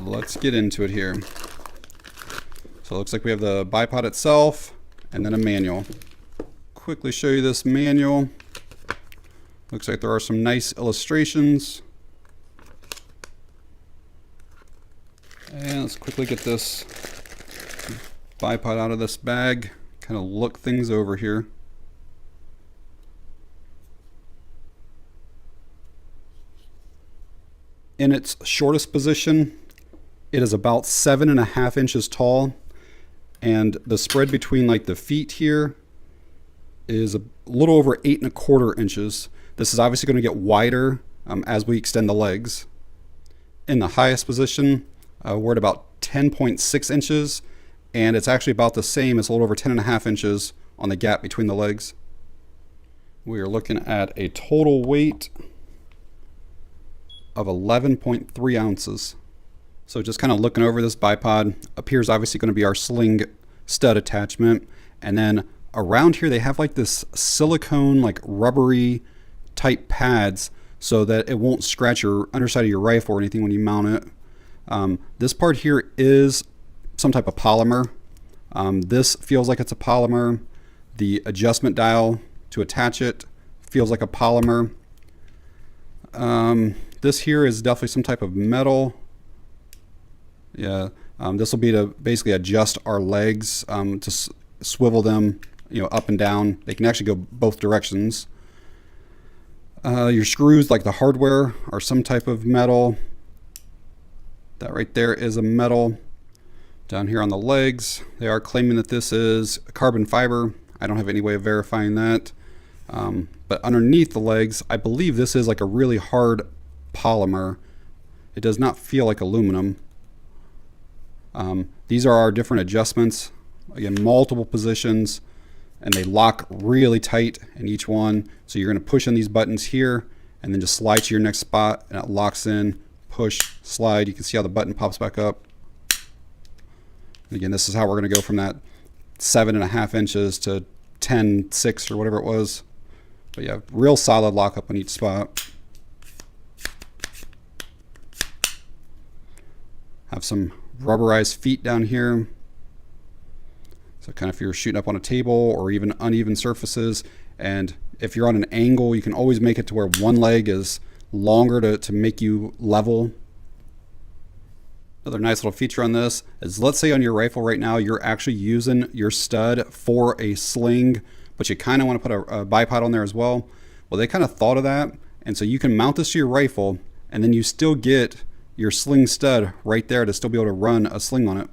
let's get into it here. So it looks like we have the bipod itself and then a manual. Quickly show you this manual. Looks like there are some nice illustrations. And let's quickly get this bipod out of this bag, kind of look things over here. In its shortest position, it is about 7.5 inches tall, and the spread between like the feet here is a little over 8.25 inches. This is obviously going to get wider as we extend the legs. In the highest position, we're at about 10.6 inches, and it's actually about the same. It's a little over 10.5 inches on the gap between the legs. We are looking at a total weight of 11.3 ounces. So just kind of looking over this bipod, up here is obviously going to be our sling stud attachment, and then around here they have like this silicone, like rubbery type pads so that it won't scratch your underside of your rifle or anything when you mount it. This part here is some type of polymer. This feels like it's a polymer. The adjustment dial to attach it feels like a polymer. This here is definitely some type of metal. Yeah, this will be to basically adjust our legs, to swivel them, up and down. They can actually go both directions. Your screws, like the hardware, are some type of metal. That right there is a metal. Down here on the legs, they are claiming that this is carbon fiber. I don't have any way of verifying that. But underneath the legs, I believe this is like a really hard polymer. It does not feel like aluminum. These are our different adjustments. Again, multiple positions, and they lock really tight in each one. So you're going to push in these buttons here and then just slide to your next spot, and it locks in. Push, slide. You can see how the button pops back up. And again, this is how we're going to go from that 7.5 inches to 10.6 or whatever it was. But yeah, real solid lockup on each spot. Have some rubberized feet down here. So kind of if you're shooting up on a table or even uneven surfaces, and if you're on an angle, you can always make it to where one leg is longer to make you level. Another nice little feature on this is, let's say on your rifle right now, you're actually using your stud for a sling, but you kind of want to put a bipod on there as well. Well, they kind of thought of that. And so you can mount this to your rifle, and then you still get your sling stud right there to still be able to run a sling on it.